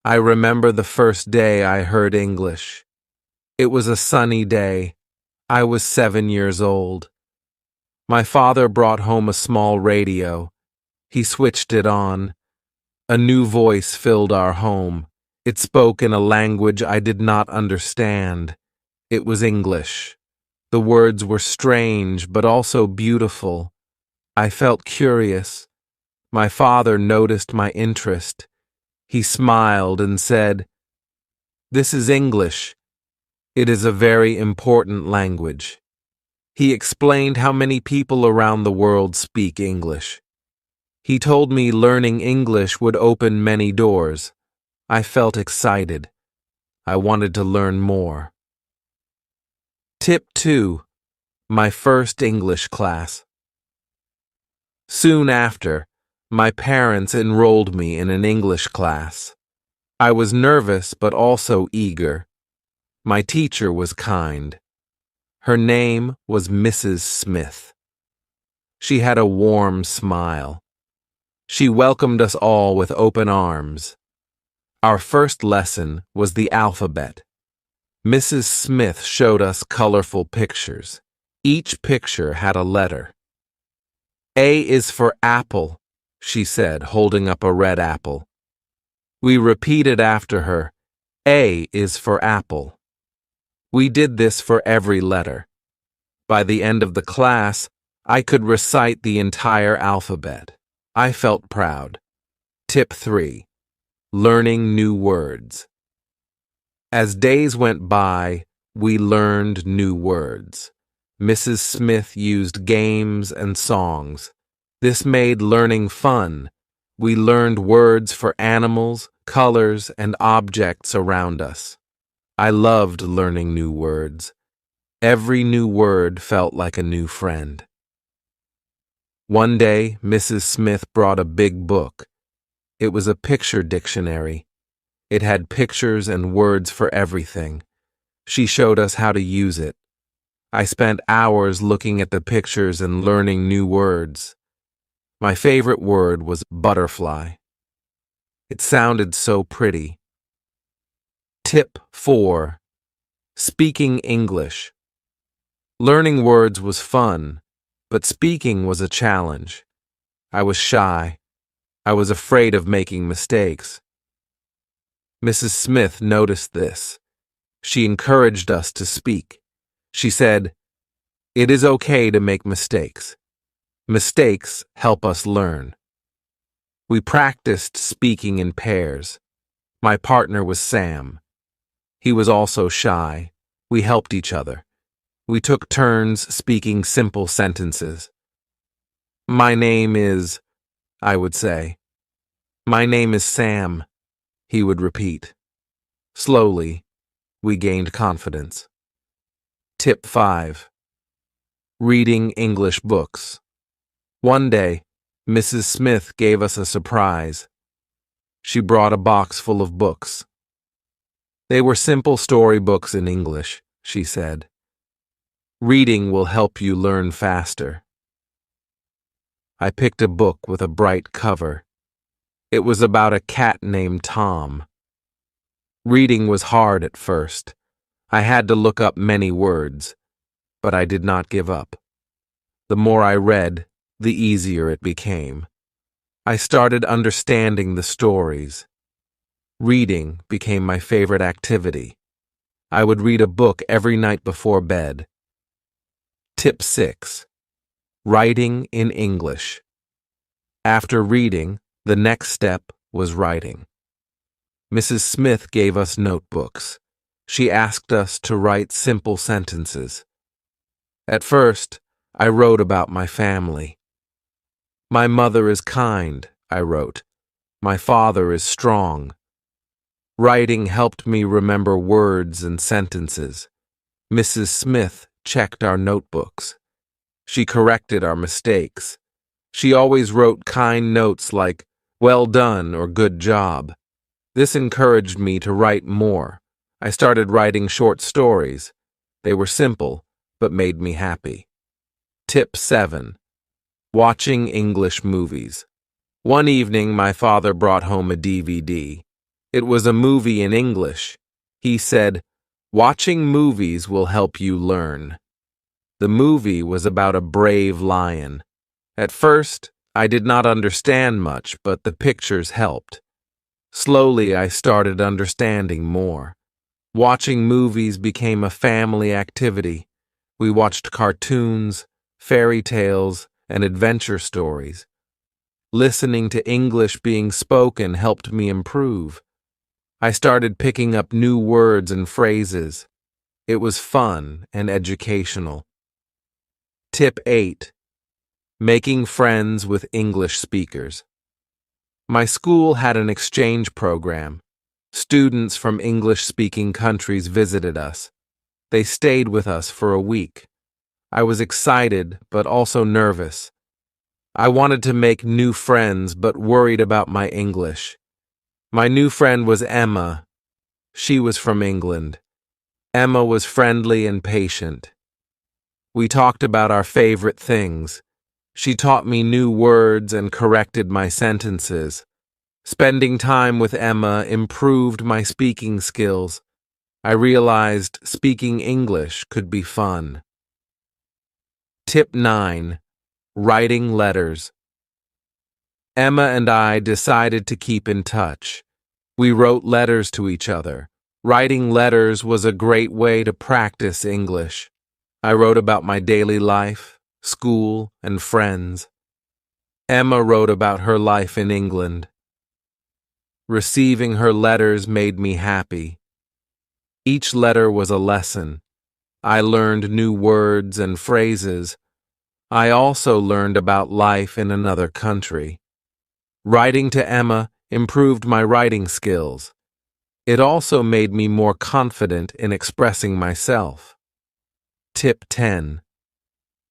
I remember the first day I heard English. It was a sunny day. I was 7 years old. My father brought home a small radio. He switched it on. A new voice filled our home. It spoke in a language I did not understand. It was English. The words were strange, but also beautiful. I felt curious. My father noticed my interest. He smiled and said, "This is English. It is a very important language." He explained how many people around the world speak English. He told me learning English would open many doors. I felt excited. I wanted to learn more. Tip 2. My first English class. Soon after, my parents enrolled me in an English class. I was nervous but also eager. My teacher was kind. Her name was Mrs. Smith. She had a warm smile. She welcomed us all with open arms. Our first lesson was the alphabet. Mrs. Smith showed us colorful pictures. Each picture had a letter. A is for apple, she said, holding up a red apple. We repeated after her, A is for apple. We did this for every letter. By the end of the class, I could recite the entire alphabet. I felt proud. Tip 3. Learning new words. As days went by, we learned new words. Mrs. Smith used games and songs. This made learning fun. We learned words for animals, colors, and objects around us. I loved learning new words. Every new word felt like a new friend. One day, Mrs. Smith brought a big book. It was a picture dictionary. It had pictures and words for everything. She showed us how to use it. I spent hours looking at the pictures and learning new words. My favorite word was butterfly. It sounded so pretty. Tip 4. Speaking English. Learning words was fun, but speaking was a challenge. I was shy. I was afraid of making mistakes. Mrs. Smith noticed this. She encouraged us to speak. She said, "It is okay to make mistakes. Mistakes help us learn." We practiced speaking in pairs. My partner was Sam. He was also shy. We helped each other. We took turns speaking simple sentences. "My name is," I would say. "My name is Sam," he would repeat. Slowly, we gained confidence. Tip 5. Reading English books. One day, Mrs. Smith gave us a surprise. She brought a box full of books. They were simple storybooks in English, she said. Reading will help you learn faster. I picked a book with a bright cover. It was about a cat named Tom. Reading was hard at first. I had to look up many words, but I did not give up. The more I read, the easier it became. I started understanding the stories. Reading became my favorite activity. I would read a book every night before bed. Tip 6. Writing in English. After reading, the next step was writing. Mrs. Smith gave us notebooks. She asked us to write simple sentences. At first, I wrote about my family. "My mother is kind," I wrote. "My father is strong." Writing helped me remember words and sentences. Mrs. Smith checked our notebooks. She corrected our mistakes. She always wrote kind notes like, "Well done" or "Good job." This encouraged me to write more. I started writing short stories. They were simple, but made me happy. Tip 7. Watching English movies. One evening, my father brought home a DVD. It was a movie in English. He said, "Watching movies will help you learn." The movie was about a brave lion. At first, I did not understand much, but the pictures helped. Slowly, I started understanding more. Watching movies became a family activity. We watched cartoons, fairy tales, and adventure stories. Listening to English being spoken helped me improve. I started picking up new words and phrases. It was fun and educational. Tip 8. Making friends with English speakers. My school had an exchange program. Students from English-speaking countries visited us. They stayed with us for a week. I was excited, but also nervous. I wanted to make new friends, but worried about my English. My new friend was Emma. She was from England. Emma was friendly and patient. We talked about our favorite things. She taught me new words and corrected my sentences. Spending time with Emma improved my speaking skills. I realized speaking English could be fun. Tip 9. Writing letters. Emma and I decided to keep in touch. We wrote letters to each other. Writing letters was a great way to practice English. I wrote about my daily life, school, and friends. Emma wrote about her life in England. Receiving her letters made me happy. Each letter was a lesson. I learned new words and phrases. I also learned about life in another country. Writing to Emma improved my writing skills. It also made me more confident in expressing myself. Tip 10.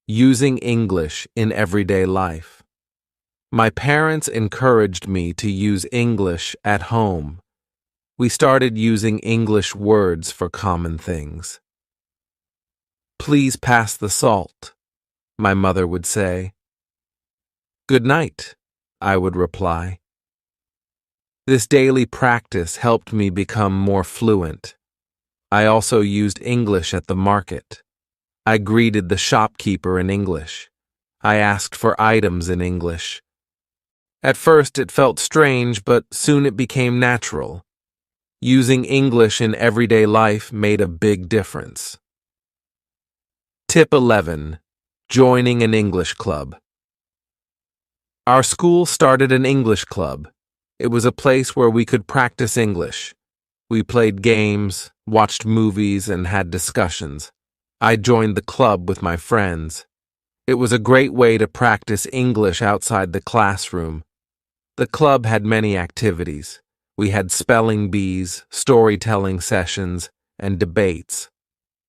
Using English in everyday life. My parents encouraged me to use English at home. We started using English words for common things. "Please pass the salt," my mother would say. "Good night," I would reply. This daily practice helped me become more fluent. I also used English at the market. I greeted the shopkeeper in English. I asked for items in English. At first it felt strange, but soon it became natural. Using English in everyday life made a big difference. Tip 11. Joining an English club. Our school started an English club. It was a place where we could practice English. We played games, watched movies, and had discussions. I joined the club with my friends. It was a great way to practice English outside the classroom. The club had many activities. We had spelling bees, storytelling sessions, and debates.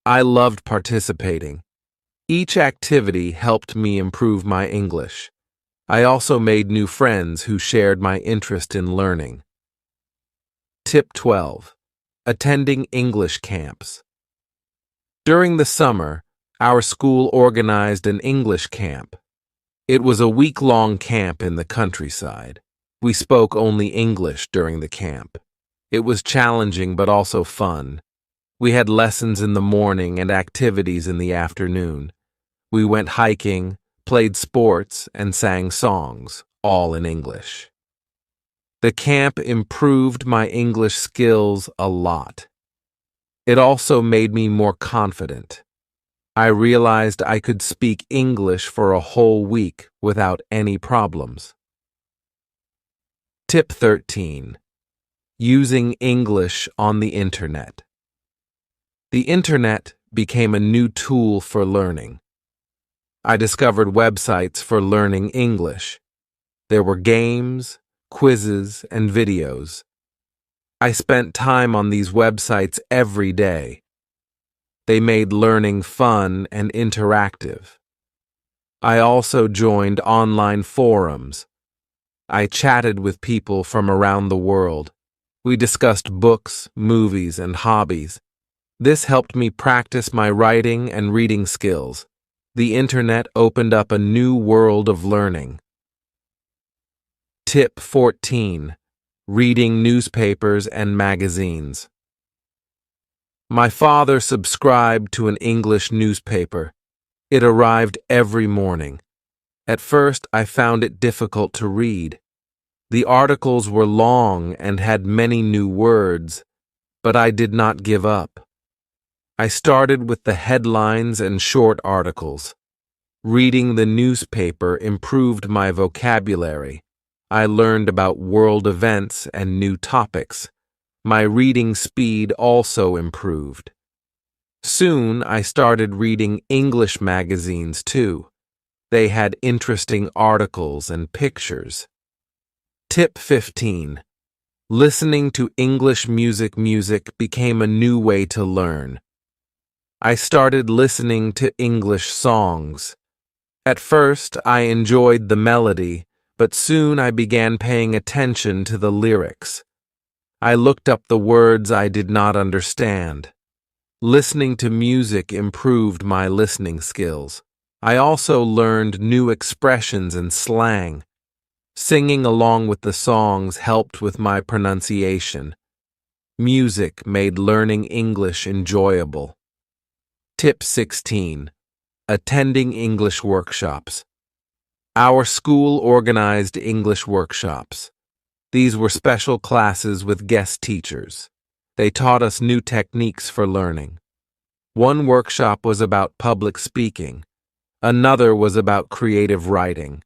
I loved participating. Each activity helped me improve my English. I also made new friends who shared my interest in learning. Tip 12. Attending English camps. During the summer, our school organized an English camp. It was a week-long camp in the countryside. We spoke only English during the camp. It was challenging but also fun. We had lessons in the morning and activities in the afternoon. We went hiking, played sports, and sang songs, all in English. The camp improved my English skills a lot. It also made me more confident. I realized I could speak English for a whole week without any problems. Tip 13. Using English on the Internet. The Internet became a new tool for learning. I discovered websites for learning English. There were games, quizzes, and videos. I spent time on these websites every day. They made learning fun and interactive. I also joined online forums. I chatted with people from around the world. We discussed books, movies, and hobbies. This helped me practice my writing and reading skills. The Internet opened up a new world of learning. Tip 14. reading newspapers and magazines. My father subscribed to an English newspaper. It arrived every morning. At first, I found it difficult to read. The articles were long and had many new words, but I did not give up. I started with the headlines and short articles. Reading the newspaper improved my vocabulary. I learned about world events and new topics. My reading speed also improved. Soon, I started reading English magazines too. They had interesting articles and pictures. Tip 15. Listening to English music became a new way to learn. I started listening to English songs. At first, I enjoyed the melody, but soon I began paying attention to the lyrics. I looked up the words I did not understand. Listening to music improved my listening skills. I also learned new expressions and slang. Singing along with the songs helped with my pronunciation. Music made learning English enjoyable. Tip 16. Attending English workshops. Our school organized English workshops. These were special classes with guest teachers. They taught us new techniques for learning. One workshop was about public speaking. Another was about creative writing.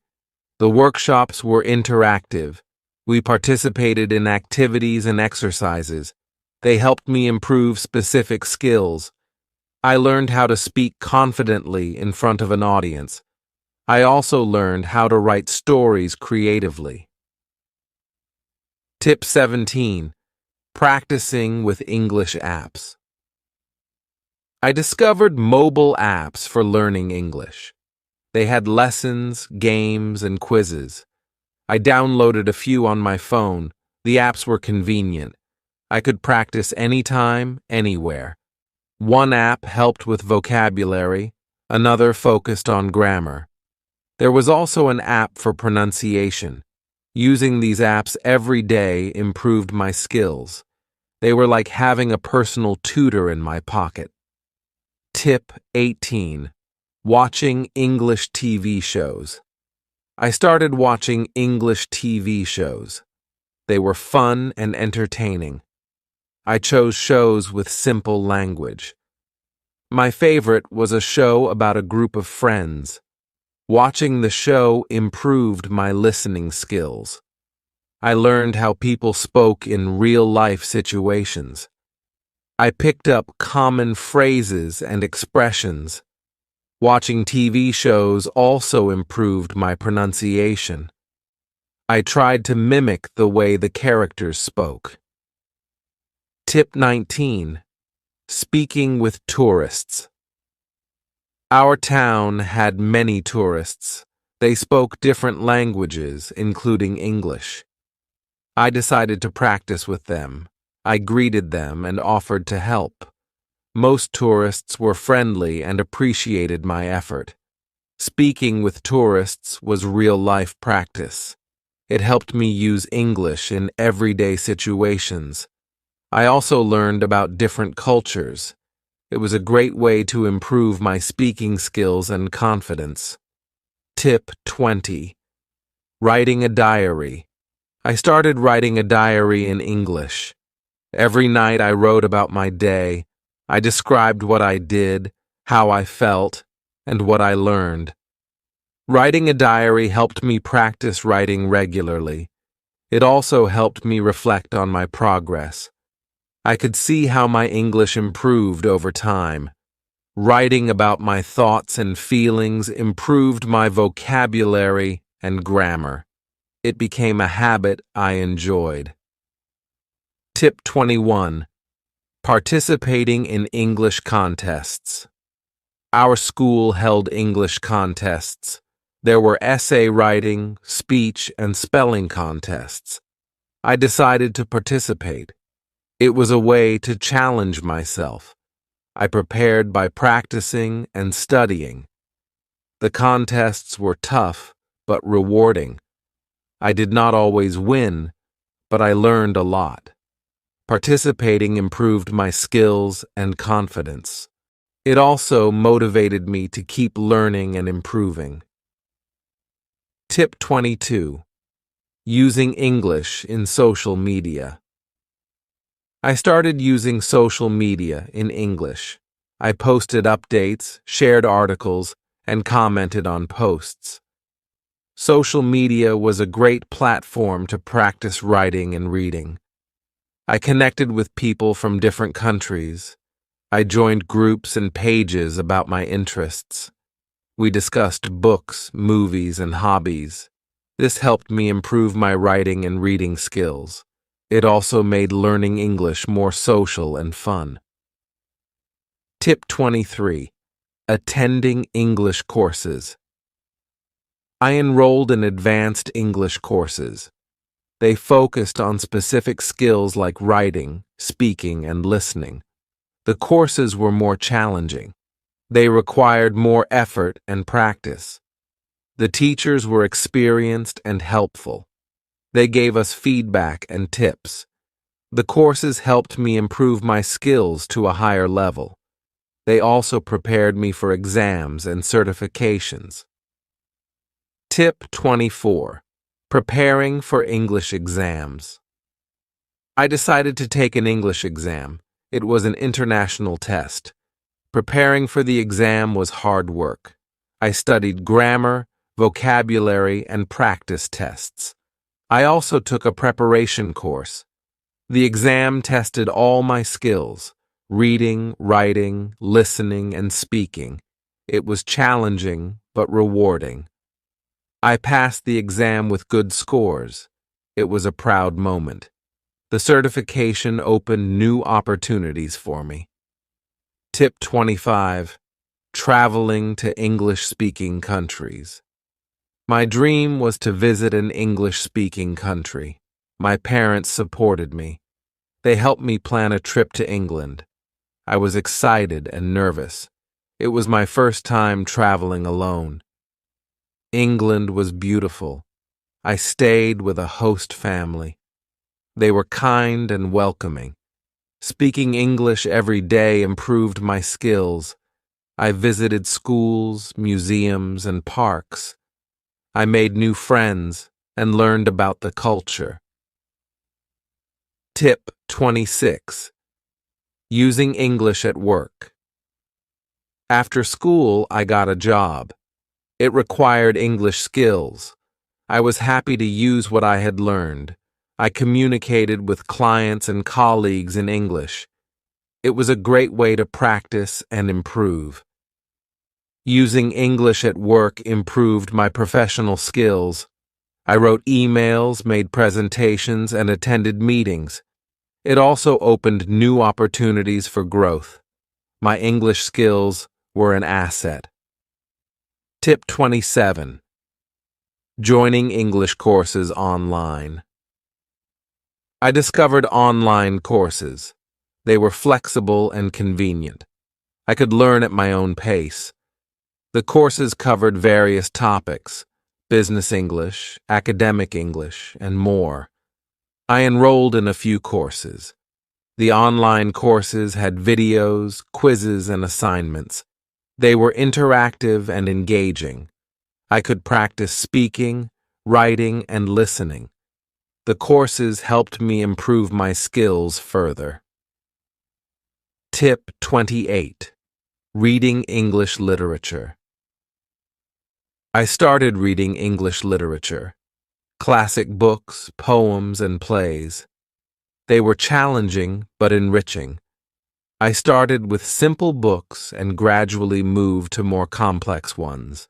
The workshops were interactive. We participated in activities and exercises. They helped me improve specific skills. I learned how to speak confidently in front of an audience. I also learned how to write stories creatively. Tip 17. Practicing with English apps. I discovered mobile apps for learning English. They had lessons, games, and quizzes. I downloaded a few on my phone. The apps were convenient. I could practice anytime, anywhere. One app helped with vocabulary, another focused on grammar. There was also an app for pronunciation. Using these apps every day improved my skills. They were like having a personal tutor in my pocket. Tip 18. Watching English TV shows. I started watching English TV shows. They were fun and entertaining. I chose shows with simple language. My favorite was a show about a group of friends. Watching the show improved my listening skills. I learned how people spoke in real-life situations. I picked up common phrases and expressions. Watching TV shows also improved my pronunciation. I tried to mimic the way the characters spoke. Tip 19. Speaking with tourists. Our town had many tourists. They spoke different languages, including English. I decided to practice with them. I greeted them and offered to help. Most tourists were friendly and appreciated my effort. Speaking with tourists was real-life practice. It helped me use English in everyday situations. I also learned about different cultures. It was a great way to improve my speaking skills and confidence. Tip 20. Writing a diary. I started writing a diary in English. Every night I wrote about my day. I described what I did, how I felt, and what I learned. Writing a diary helped me practice writing regularly. It also helped me reflect on my progress. I could see how my English improved over time. Writing about my thoughts and feelings improved my vocabulary and grammar. It became a habit I enjoyed. Tip 21. Participating in English contests. Our school held English contests. There were essay writing, speech, and spelling contests. I decided to participate. It was a way to challenge myself. I prepared by practicing and studying. The contests were tough, but rewarding. I did not always win, but I learned a lot. Participating improved my skills and confidence. It also motivated me to keep learning and improving. Tip 22. Using English in social media. I started using social media in English. I posted updates, shared articles, and commented on posts. Social media was a great platform to practice writing and reading. I connected with people from different countries. I joined groups and pages about my interests. We discussed books, movies, and hobbies. This helped me improve my writing and reading skills. It also made learning English more social and fun. Tip 23. Attending English courses. I enrolled in advanced English courses. They focused on specific skills like writing, speaking, and listening. The courses were more challenging. They required more effort and practice. The teachers were experienced and helpful. They gave us feedback and tips. The courses helped me improve my skills to a higher level. They also prepared me for exams and certifications. Tip 24. Preparing for English exams. I decided to take an English exam. It was an international test. Preparing for the exam was hard work. I studied grammar, vocabulary, and practice tests. I also took a preparation course. The exam tested all my skills: reading, writing, listening, and speaking. It was challenging but rewarding. I passed the exam with good scores. It was a proud moment. The certification opened new opportunities for me. Tip 25. Traveling to English-speaking countries. My dream was to visit an English-speaking country. My parents supported me. They helped me plan a trip to England. I was excited and nervous. It was my first time traveling alone. England was beautiful. I stayed with a host family. They were kind and welcoming. Speaking English every day improved my skills. I visited schools, museums, and parks. I made new friends and learned about the culture. Tip 26. Using English at work. After school, I got a job. It required English skills. I was happy to use what I had learned. I communicated with clients and colleagues in English. It was a great way to practice and improve. Using English at work improved my professional skills. I wrote emails, made presentations, and attended meetings. It also opened new opportunities for growth. My English skills were an asset. Tip 27. Joining English courses online. I discovered online courses. They were flexible and convenient. I could learn at my own pace. The courses covered various topics: business English, academic English, and more. I enrolled in a few courses. The online courses had videos, quizzes, and assignments. They were interactive and engaging. I could practice speaking, writing, and listening. The courses helped me improve my skills further. Tip 28. Reading English literature. I started reading English literature, classic books, poems, and plays. They were challenging but enriching. I started with simple books and gradually moved to more complex ones.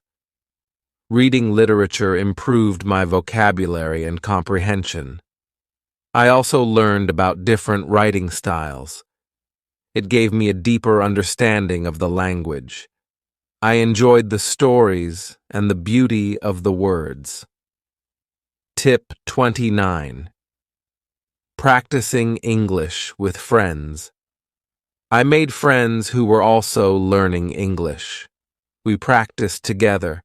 Reading literature improved my vocabulary and comprehension. I also learned about different writing styles. It gave me a deeper understanding of the language. I enjoyed the stories and the beauty of the words. Tip 29. Practicing English with friends. I made friends who were also learning English. We practiced together.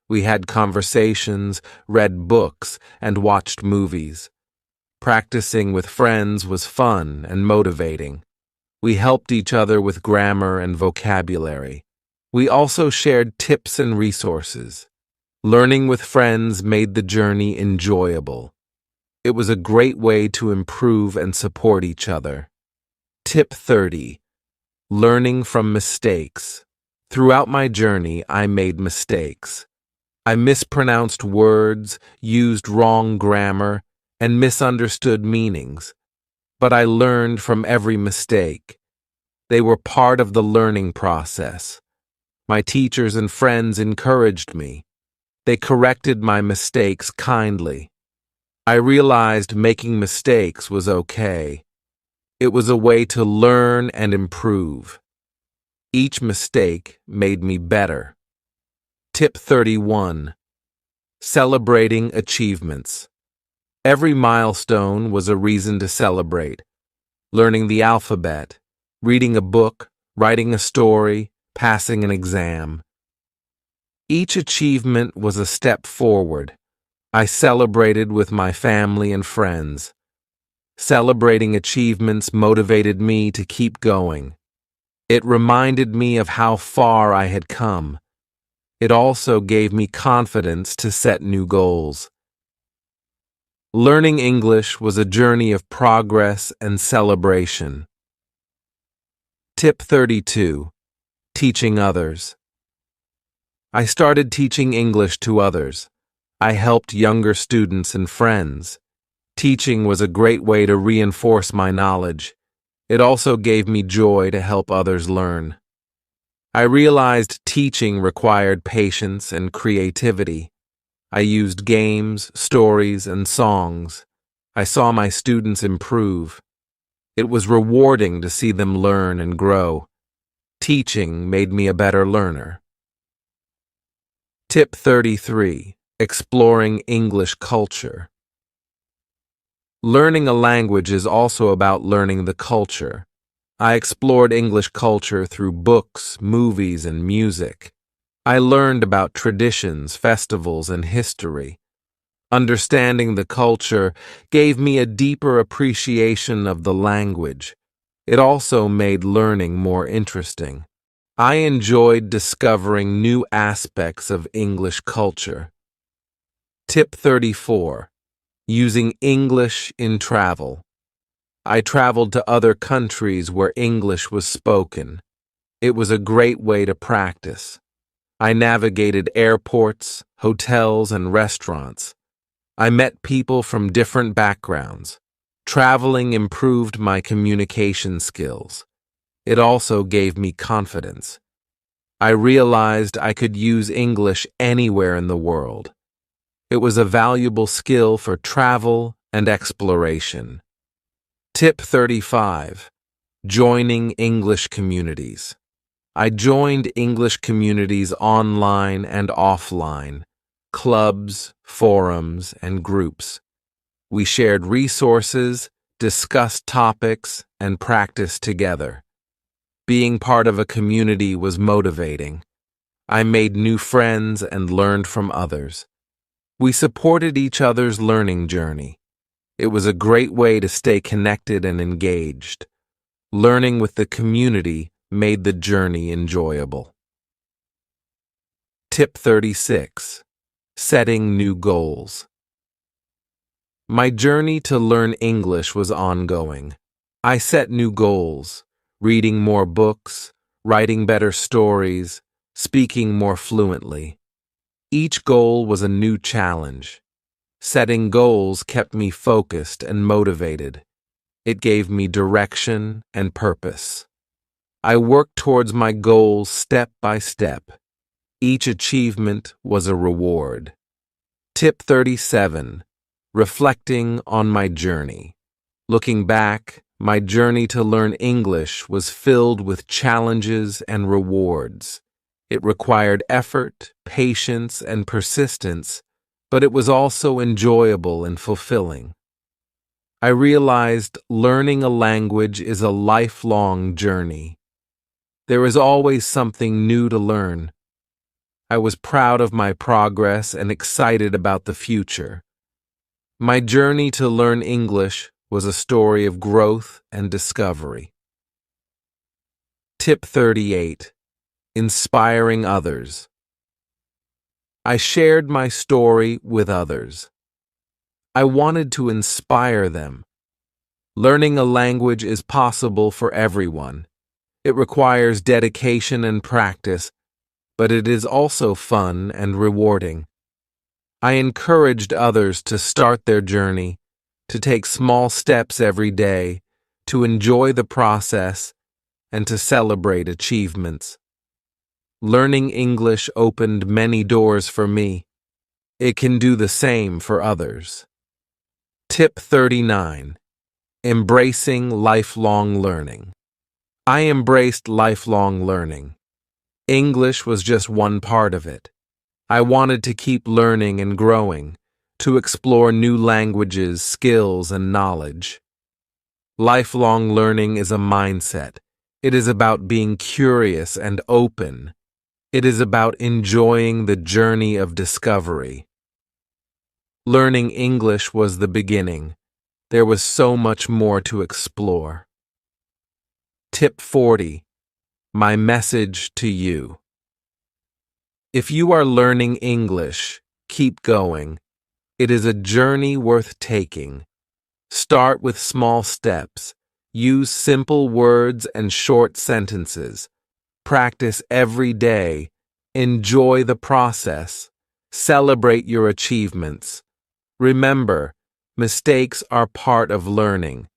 We had conversations, read books, and watched movies. Practicing with friends was fun and motivating. We helped each other with grammar and vocabulary. We also shared tips and resources. Learning with friends made the journey enjoyable. It was a great way to improve and support each other. Tip 30. Learning from mistakes. Throughout my journey, I made mistakes. I mispronounced words, used wrong grammar, and misunderstood meanings. But I learned from every mistake. They were part of the learning process. My teachers and friends encouraged me. They corrected my mistakes kindly. I realized making mistakes was okay. It was a way to learn and improve. Each mistake made me better. Tip 31. Celebrating achievements. Every milestone was a reason to celebrate. Learning the alphabet, reading a book, writing a story, passing an exam. Each achievement was a step forward. I celebrated with my family and friends. Celebrating achievements motivated me to keep going. It reminded me of how far I had come. It also gave me confidence to set new goals. Learning English was a journey of progress and celebration. Tip 32. Teaching others. I started teaching English to others. I helped younger students and friends. Teaching was a great way to reinforce my knowledge. It also gave me joy to help others learn. I realized teaching required patience and creativity. I used games, stories, and songs. I saw my students improve. It was rewarding to see them learn and grow. Teaching made me a better learner. Tip 33. Exploring English culture. Learning a language is also about learning the culture. I explored English culture through books, movies, and music. I learned about traditions, festivals, and history. Understanding the culture gave me a deeper appreciation of the language. It also made learning more interesting. I enjoyed discovering new aspects of English culture. Tip 34. Using English in travel. I traveled to other countries where English was spoken. It was a great way to practice. I navigated airports, hotels, and restaurants. I met people from different backgrounds. Traveling improved my communication skills. It also gave me confidence. I realized I could use English anywhere in the world. It was a valuable skill for travel and exploration. Tip 35. Joining English communities. I joined English communities online and offline, clubs, forums, and groups. We shared resources, discussed topics, and practiced together. Being part of a community was motivating. I made new friends and learned from others. We supported each other's learning journey. It was a great way to stay connected and engaged. Learning with the community made the journey enjoyable. Tip 36. Setting new goals. My journey to learn English was ongoing. I set new goals, reading more books, writing better stories, speaking more fluently. Each goal was a new challenge. Setting goals kept me focused and motivated. It gave me direction and purpose. I worked towards my goals step by step. Each achievement was a reward. Tip 37. Reflecting on my journey. Looking back, my journey to learn English was filled with challenges and rewards. It required effort, patience, and persistence, but it was also enjoyable and fulfilling. I realized learning a language is a lifelong journey. There is always something new to learn. I was proud of my progress and excited about the future. My journey to learn English was a story of growth and discovery. Tip 38. Inspiring others. I shared my story with others. I wanted to inspire them. Learning a language is possible for everyone. It requires dedication and practice, but it is also fun and rewarding. I encouraged others to start their journey, to take small steps every day, to enjoy the process, and to celebrate achievements. Learning English opened many doors for me. It can do the same for others. Tip 39. Embracing lifelong learning. I embraced lifelong learning. English was just one part of it. I wanted to keep learning and growing, to explore new languages, skills, and knowledge. Lifelong learning is a mindset. It is about being curious and open. It is about enjoying the journey of discovery. Learning English was the beginning. There was so much more to explore. Tip 40. My message to you. If you are learning English, keep going. It is a journey worth taking. Start with small steps. Use simple words and short sentences. Practice every day. Enjoy the process. Celebrate your achievements. Remember, mistakes are part of learning.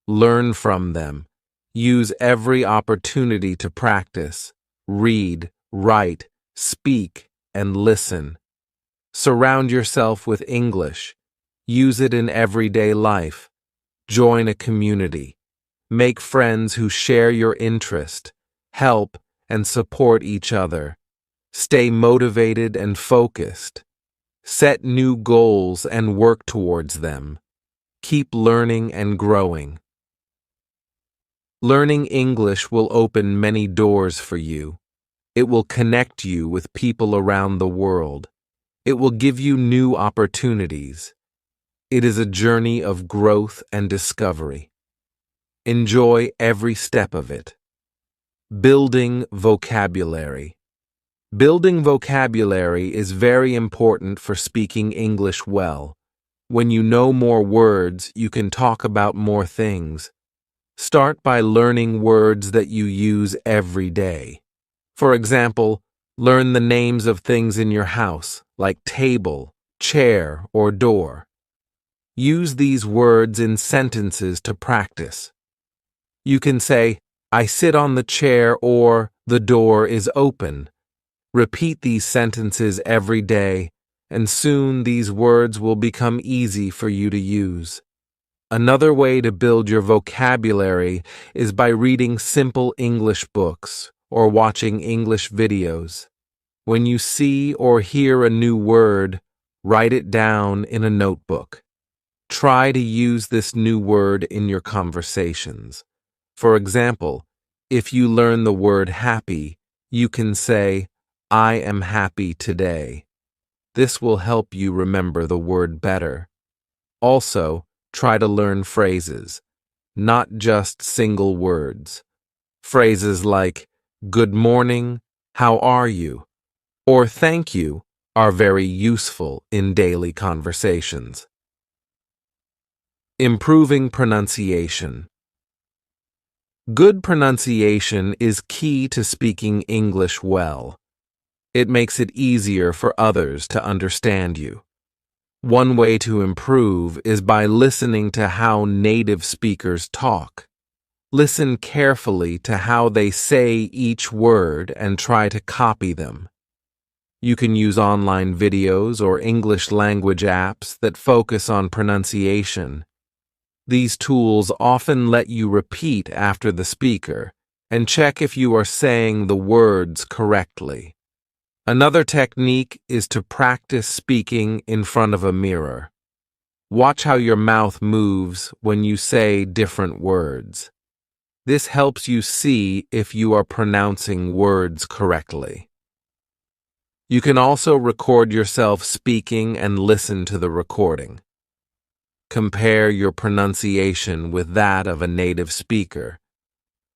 Learn from them. Use every opportunity to practice. Read, write, speak, and listen. Surround yourself with English. Use it in everyday life. Join a community. Make friends who share your interest. Help and support each other. Stay motivated and focused. Set new goals and work towards them. Keep learning and growing. Learning English will open many doors for you. It will connect you with people around the world. It will give you new opportunities. It is a journey of growth and discovery. Enjoy every step of it. Building vocabulary. Building vocabulary is very important for speaking English well. When you know more words, you can talk about more things. Start by learning words that you use every day. For example, learn the names of things in your house, like table, chair, or door. Use these words in sentences to practice. You can say, I sit on the chair, or the door is open. Repeat these sentences every day, and soon these words will become easy for you to use. Another way to build your vocabulary is by reading simple English books or watching English videos. When you see or hear a new word, write it down in a notebook. Try to use this new word in your conversations. For example, if you learn the word happy, you can say, I am happy today. This will help you remember the word better. Also, try to learn phrases, not just single words. Phrases like, good morning, how are you, or thank you are very useful in daily conversations. Improving pronunciation. Good pronunciation is key to speaking English well. It makes it easier for others to understand you. One way to improve is by listening to how native speakers talk. Listen carefully to how they say each word and try to copy them. You can use online videos or English language apps that focus on pronunciation. These tools often let you repeat after the speaker and check if you are saying the words correctly. Another technique is to practice speaking in front of a mirror. Watch how your mouth moves when you say different words. This helps you see if you are pronouncing words correctly. You can also record yourself speaking and listen to the recording. Compare your pronunciation with that of a native speaker.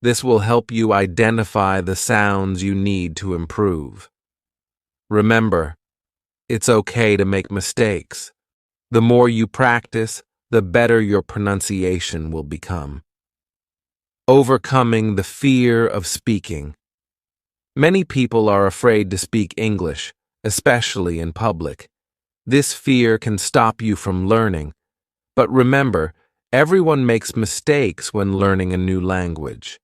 This will help you identify the sounds you need to improve. Remember, it's okay to make mistakes. The more you practice, the better your pronunciation will become. Overcoming the fear of speaking. Many people are afraid to speak English, especially in public. This fear can stop you from learning. But remember, everyone makes mistakes when learning a new language.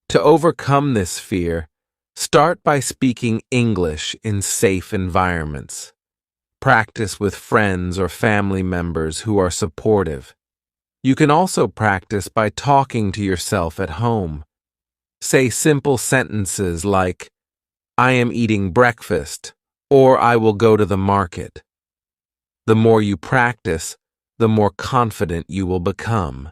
To overcome this fear, start by speaking English in safe environments. Practice with friends or family members who are supportive. You can also practice by talking to yourself at home. Say simple sentences like, "I am eating breakfast," or "I will go to the market." The more you practice, the more confident you will become.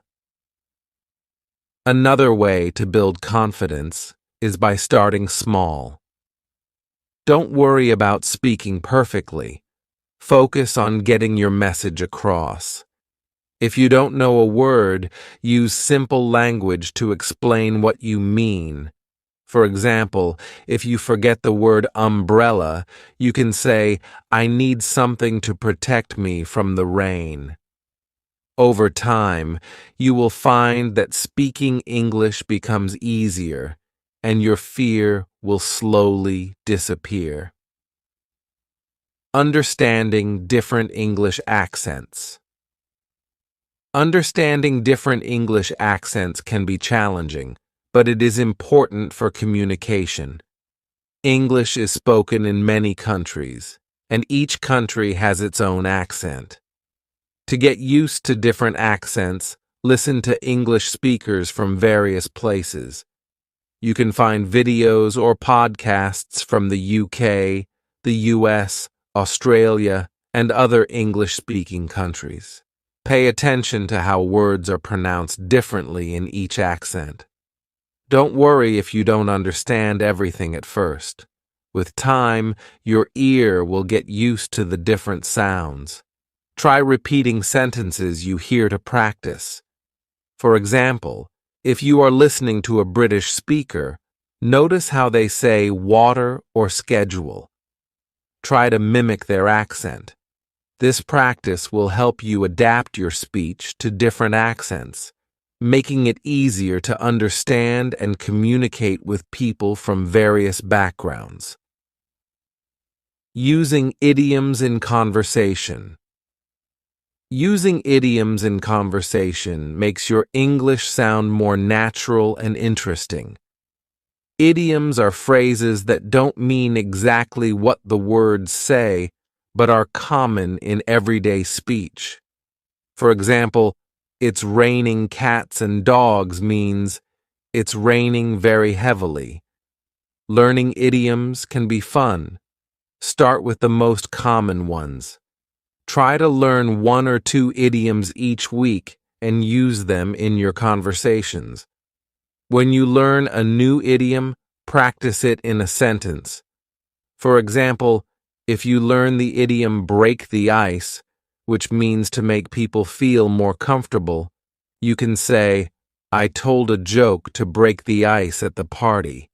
Another way to build confidence is by starting small. Don't worry about speaking perfectly. Focus on getting your message across. If you don't know a word, use simple language to explain what you mean. For example, if you forget the word umbrella, you can say, "I need something to protect me from the rain." Over time, you will find that speaking English becomes easier, and your fear will slowly disappear. Understanding different English accents. Understanding different English accents can be challenging, but it is important for communication. English is spoken in many countries, and each country has its own accent. To get used to different accents, listen to English speakers from various places. You can find videos or podcasts from the UK, the US, Australia, and other English-speaking countries. Pay attention to how words are pronounced differently in each accent. Don't worry if you don't understand everything at first. With time, your ear will get used to the different sounds. Try repeating sentences you hear to practice. For example, if you are listening to a British speaker, notice how they say water or schedule. Try to mimic their accent. This practice will help you adapt your speech to different accents, making it easier to understand and communicate with people from various backgrounds. Using idioms in conversation. Using idioms in conversation makes your English sound more natural and interesting. Idioms are phrases that don't mean exactly what the words say, but are common in everyday speech. For example, "It's raining cats and dogs" means it's raining very heavily. Learning idioms can be fun. Start with the most common ones. Try to learn 1 or 2 idioms each week and use them in your conversations. When you learn a new idiom, practice it in a sentence. For example, if you learn the idiom "break the ice," which means to make people feel more comfortable, you can say, "I told a joke to break the ice at the party."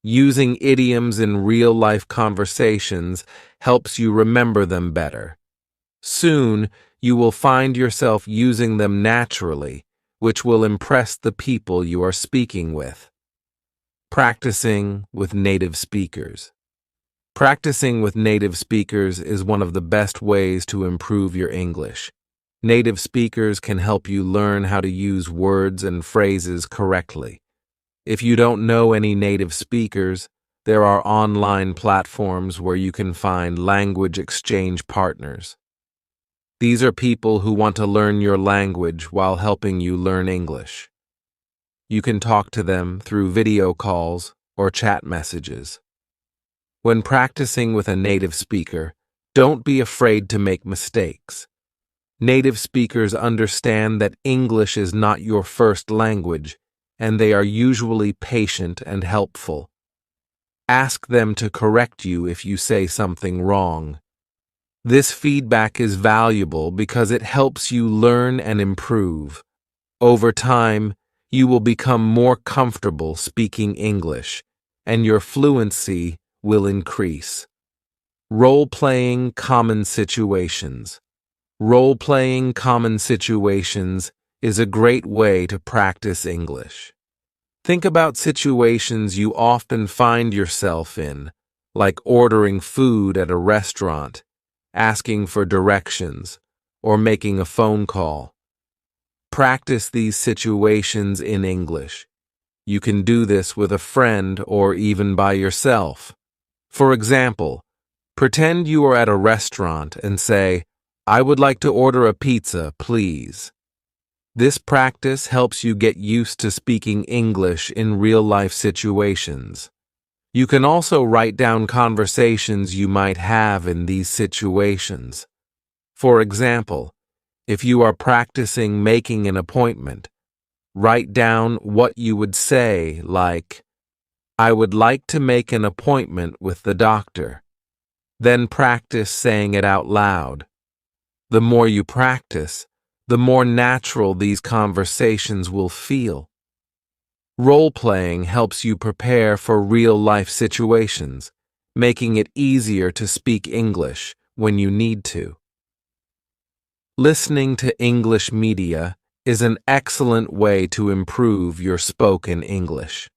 Using idioms in real-life conversations helps you remember them better. Soon, you will find yourself using them naturally, which will impress the people you are speaking with. Practicing with native speakers. Practicing with native speakers is one of the best ways to improve your English. Native speakers can help you learn how to use words and phrases correctly. If you don't know any native speakers, there are online platforms where you can find language exchange partners. These are people who want to learn your language while helping you learn English. You can talk to them through video calls or chat messages. When practicing with a native speaker, don't be afraid to make mistakes. Native speakers understand that English is not your first language, and they are usually patient and helpful. Ask them to correct you if you say something wrong. This feedback is valuable because it helps you learn and improve. Over time, you will become more comfortable speaking English, and your fluency will increase. Role-playing common situations. Role-playing common situations is a great way to practice English. Think about situations you often find yourself in, like ordering food at a restaurant, asking for directions, or making a phone call. Practice these situations in English. You can do this with a friend or even by yourself. For example, pretend you are at a restaurant and say, "I would like to order a pizza, please." This practice helps you get used to speaking English in real-life situations. You can also write down conversations you might have in these situations. For example, if you are practicing making an appointment, write down what you would say, like, "I would like to make an appointment with the doctor." Then practice saying it out loud. The more you practice, the more natural these conversations will feel. Role-playing helps you prepare for real-life situations, making it easier to speak English when you need to. Listening to English media is an excellent way to improve your spoken English.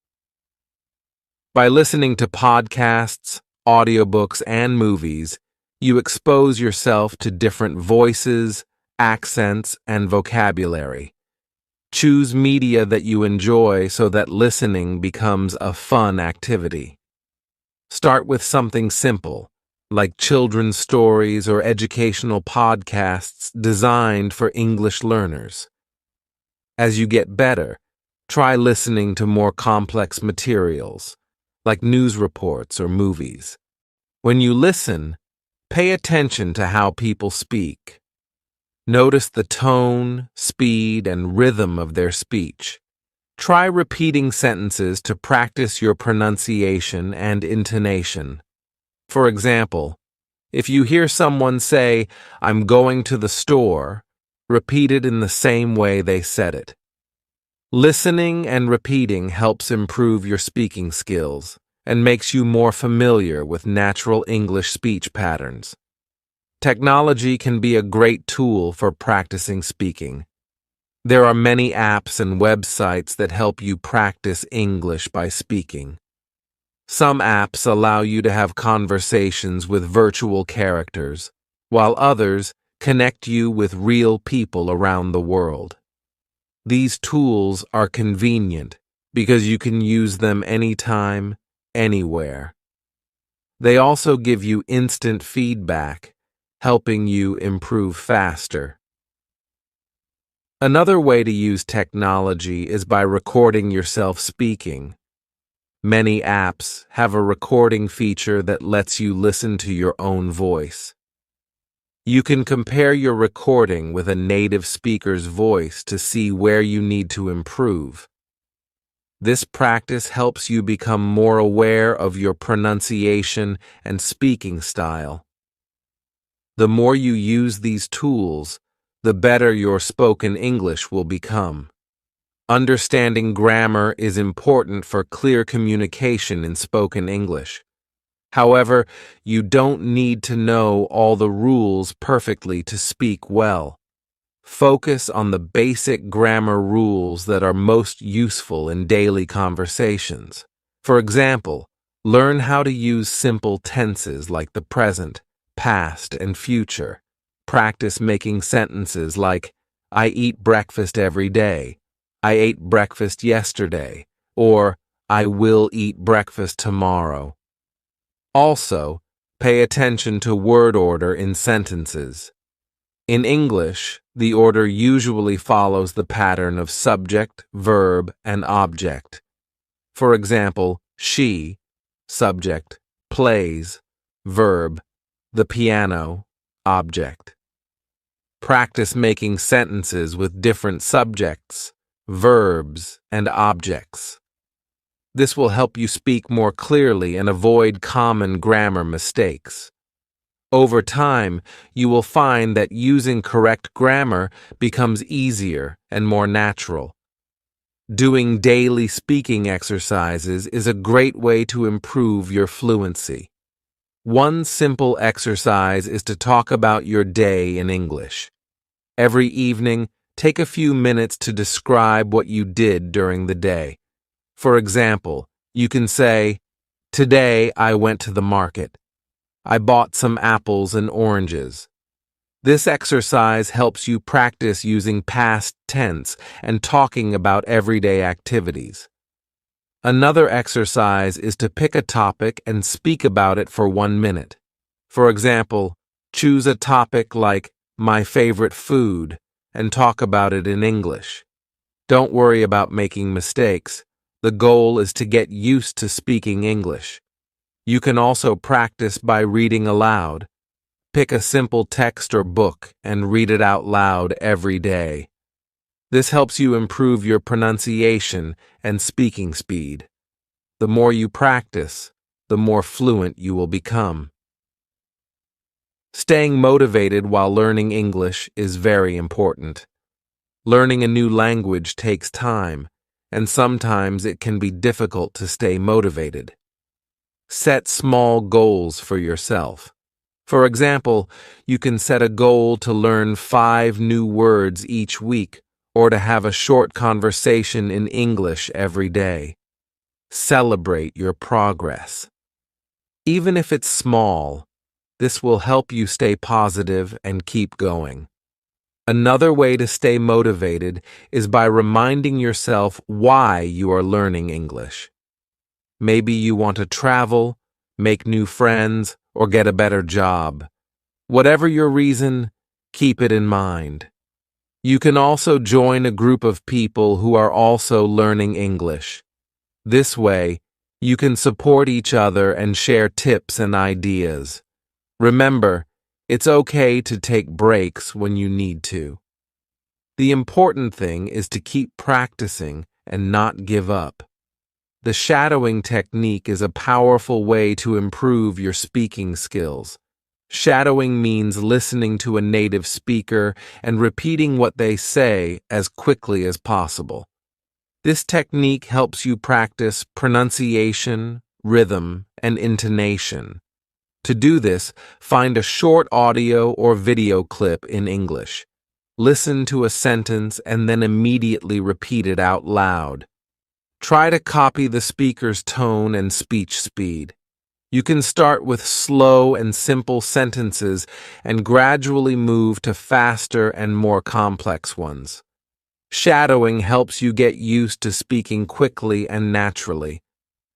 By listening to podcasts, audiobooks, and movies, you expose yourself to different voices, accents, and vocabulary. Choose media that you enjoy so that listening becomes a fun activity. Start with something simple, like children's stories or educational podcasts designed for English learners. As you get better, try listening to more complex materials, like news reports or movies. When you listen, pay attention to how people speak. Notice the tone, speed, and rhythm of their speech. Try repeating sentences to practice your pronunciation and intonation. For example, if you hear someone say, "I'm going to the store," repeat it in the same way they said it. Listening and repeating helps improve your speaking skills and makes you more familiar with natural English speech patterns. Technology can be a great tool for practicing speaking. There are many apps and websites that help you practice English by speaking. Some apps allow you to have conversations with virtual characters, while others connect you with real people around the world. These tools are convenient because you can use them anytime, anywhere. They also give you instant feedback, helping you improve faster. Another way to use technology is by recording yourself speaking. Many apps have a recording feature that lets you listen to your own voice. You can compare your recording with a native speaker's voice to see where you need to improve. This practice helps you become more aware of your pronunciation and speaking style. The more you use these tools, the better your spoken English will become. Understanding grammar is important for clear communication in spoken English. However, you don't need to know all the rules perfectly to speak well. Focus on the basic grammar rules that are most useful in daily conversations. For example, learn how to use simple tenses like the present, past, and future. Practice making sentences like, "I eat breakfast every day," "I ate breakfast yesterday," or "I will eat breakfast tomorrow." Also, pay attention to word order in sentences. In English, the order usually follows the pattern of subject, verb, and object. For example, she, subject, plays, verb, the piano, object. Practice making sentences with different subjects, verbs, and objects. This will help you speak more clearly and avoid common grammar mistakes. Over time, you will find that using correct grammar becomes easier and more natural. Doing daily speaking exercises is a great way to improve your fluency. One simple exercise is to talk about your day in English. Every evening, take a few minutes to describe what you did during the day. For example, you can say, "Today I went to the market. I bought some apples and oranges." This exercise helps you practice using past tense and talking about everyday activities. Another exercise is to pick a topic and speak about it for 1 minute. For example, choose a topic like "my favorite food" and talk about it in English. Don't worry about making mistakes. The goal is to get used to speaking English. You can also practice by reading aloud. Pick a simple text or book and read it out loud every day. This helps you improve your pronunciation and speaking speed. The more you practice, the more fluent you will become. Staying motivated while learning English is very important. Learning a new language takes time, and sometimes it can be difficult to stay motivated. Set small goals for yourself. For example, you can set a goal to learn 5 new words each week or to have a short conversation in English every day. Celebrate your progress. Even if it's small, this will help you stay positive and keep going. Another way to stay motivated is by reminding yourself why you are learning English. Maybe you want to travel, make new friends, or get a better job. Whatever your reason, keep it in mind. You can also join a group of people who are also learning English. This way, you can support each other and share tips and ideas. Remember, it's okay to take breaks when you need to. The important thing is to keep practicing and not give up. The shadowing technique is a powerful way to improve your speaking skills. Shadowing means listening to a native speaker and repeating what they say as quickly as possible. This technique helps you practice pronunciation, rhythm, and intonation. To do this, find a short audio or video clip in English. Listen to a sentence and then immediately repeat it out loud. Try to copy the speaker's tone and speech speed. You can start with slow and simple sentences and gradually move to faster and more complex ones. Shadowing helps you get used to speaking quickly and naturally.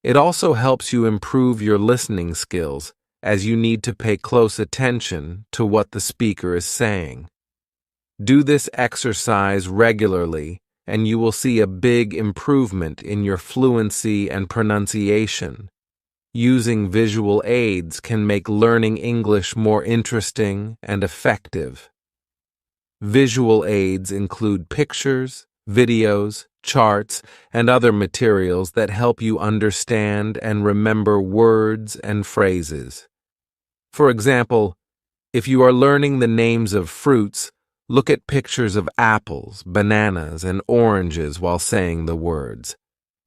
It also helps you improve your listening skills, as you need to pay close attention to what the speaker is saying. Do this exercise regularly, and you will see a big improvement in your fluency and pronunciation. Using visual aids can make learning English more interesting and effective. Visual aids include pictures, videos, charts, and other materials that help you understand and remember words and phrases. For example, if you are learning the names of fruits, look at pictures of apples, bananas, and oranges while saying the words.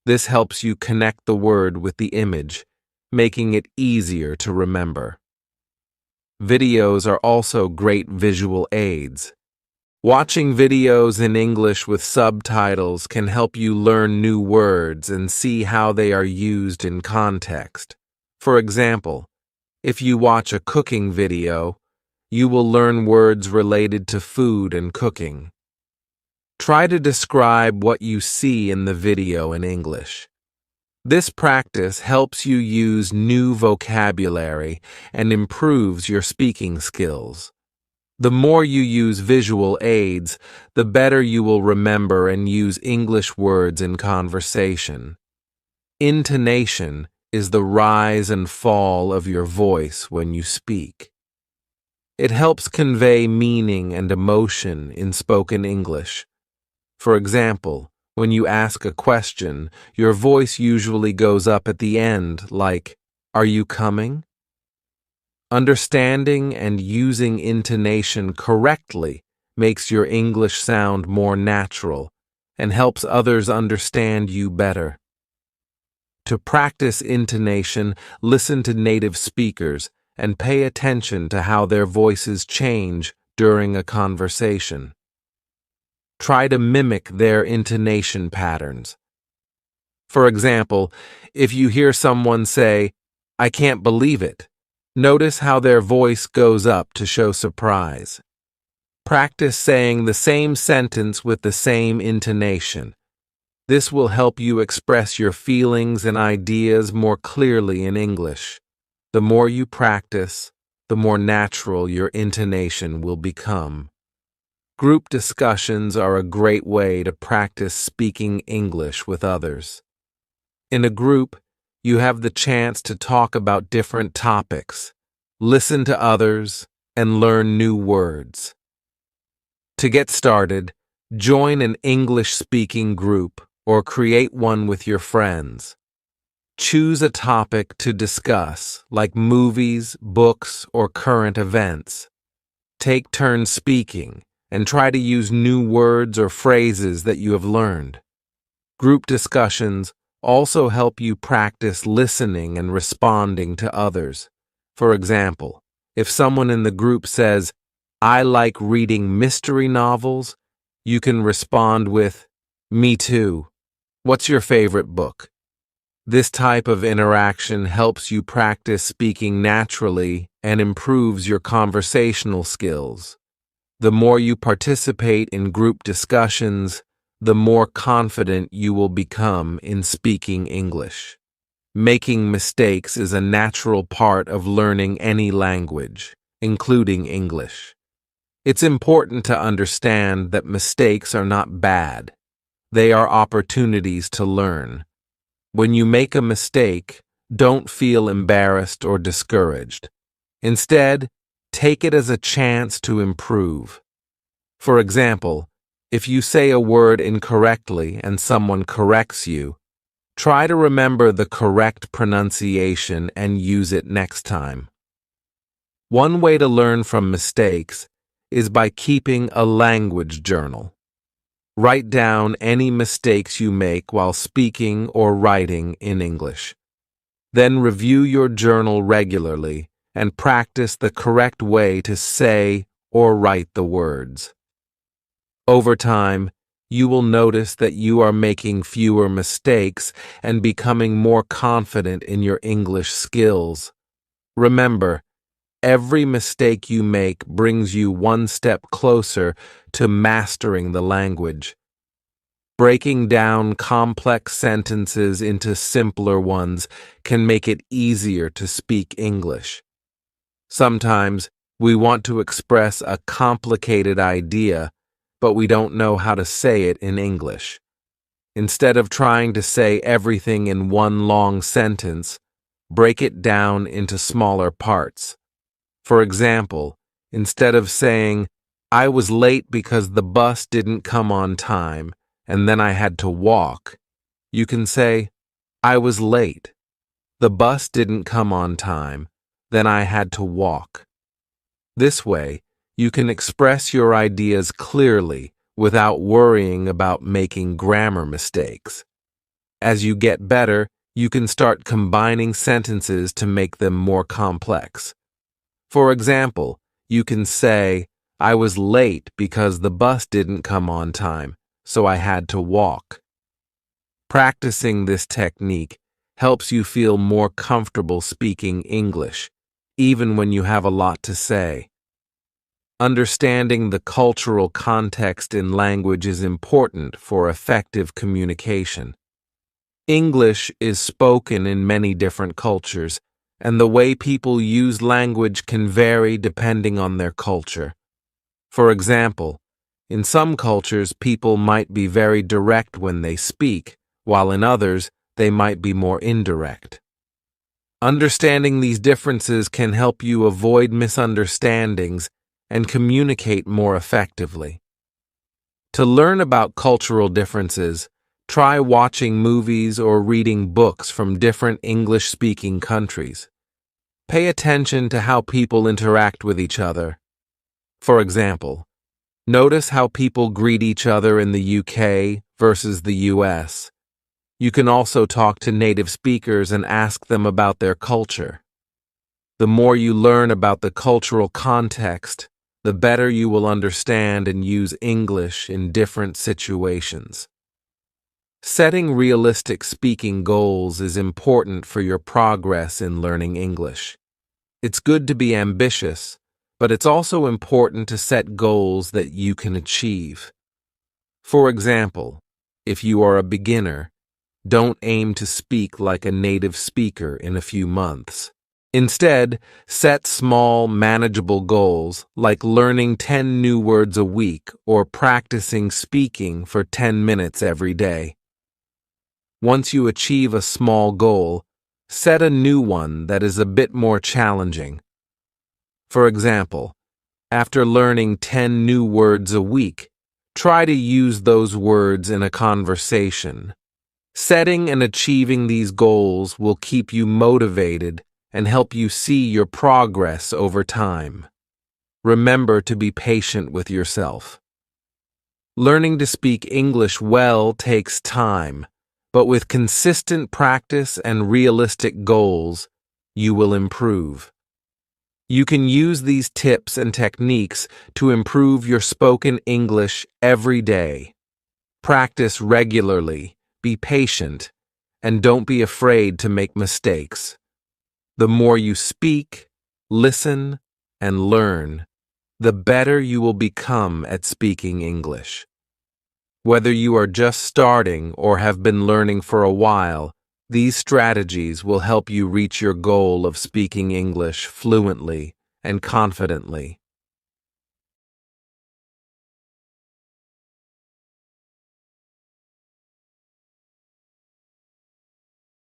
This helps you connect the word with the image, making it easier to remember. Videos are also great visual aids. Watching videos in English with subtitles can help you learn new words and see how they are used in context. For example, if you watch a cooking video, you will learn words related to food and cooking. Try to describe what you see in the video in English. This practice helps you use new vocabulary and improves your speaking skills. The more you use visual aids, the better you will remember and use English words in conversation. Intonation is the rise and fall of your voice when you speak. It helps convey meaning and emotion in spoken English. For example, when you ask a question, your voice usually goes up at the end like, "Are you coming?" Understanding and using intonation correctly makes your English sound more natural and helps others understand you better. To practice intonation, listen to native speakers and pay attention to how their voices change during a conversation. Try to mimic their intonation patterns. For example, if you hear someone say, "I can't believe it," notice how their voice goes up to show surprise. Practice saying the same sentence with the same intonation. This will help you express your feelings and ideas more clearly in English. The more you practice, the more natural your intonation will become. Group discussions are a great way to practice speaking English with others. In a group, you have the chance to talk about different topics, listen to others, and learn new words. To get started, join an English-speaking group or create one with your friends. Choose a topic to discuss, like movies, books, or current events. Take turns speaking and try to use new words or phrases that you have learned. Group discussions also help you practice listening and responding to others. For example, if someone in the group says, "I like reading mystery novels," you can respond with, "Me too. What's your favorite book?" This type of interaction helps you practice speaking naturally and improves your conversational skills. The more you participate in group discussions, the more confident you will become in speaking English. Making mistakes is a natural part of learning any language, including English. It's important to understand that mistakes are not bad. They are opportunities to learn. When you make a mistake, don't feel embarrassed or discouraged. Instead, take it as a chance to improve. For example, if you say a word incorrectly and someone corrects you, try to remember the correct pronunciation and use it next time. One way to learn from mistakes is by keeping a language journal. Write down any mistakes you make while speaking or writing in English. Then review your journal regularly and practice the correct way to say or write the words. Over time, you will notice that you are making fewer mistakes and becoming more confident in your English skills. Remember, every mistake you make brings you one step closer to mastering the language. Breaking down complex sentences into simpler ones can make it easier to speak English. Sometimes we want to express a complicated idea, but we don't know how to say it in English. Instead of trying to say everything in one long sentence, break it down into smaller parts. For example, instead of saying, "I was late because the bus didn't come on time, and then I had to walk," you can say, "I was late. The bus didn't come on time, then I had to walk." This way, you can express your ideas clearly without worrying about making grammar mistakes. As you get better, you can start combining sentences to make them more complex. For example, you can say, "I was late because the bus didn't come on time, so I had to walk." Practicing this technique helps you feel more comfortable speaking English, even when you have a lot to say. Understanding the cultural context in language is important for effective communication. English is spoken in many different cultures, and the way people use language can vary depending on their culture. For example, in some cultures, people might be very direct when they speak, while in others, they might be more indirect. Understanding these differences can help you avoid misunderstandings and communicate more effectively. To learn about cultural differences, try watching movies or reading books from different English-speaking countries. Pay attention to how people interact with each other. For example, notice how people greet each other in the UK versus the US. You can also talk to native speakers and ask them about their culture. The more you learn about the cultural context, the better you will understand and use English in different situations. Setting realistic speaking goals is important for your progress in learning English. It's good to be ambitious, but it's also important to set goals that you can achieve. For example, if you are a beginner, don't aim to speak like a native speaker in a few months. Instead, set small, manageable goals like learning 10 new words a week or practicing speaking for 10 minutes every day. Once you achieve a small goal, set a new one that is a bit more challenging. For example, after learning 10 new words a week, try to use those words in a conversation. Setting and achieving these goals will keep you motivated and help you see your progress over time. Remember to be patient with yourself. Learning to speak English well takes time, but with consistent practice and realistic goals, you will improve. You can use these tips and techniques to improve your spoken English every day. Practice regularly, be patient, and don't be afraid to make mistakes. The more you speak, listen, and learn, the better you will become at speaking English. Whether you are just starting or have been learning for a while, these strategies will help you reach your goal of speaking English fluently and confidently.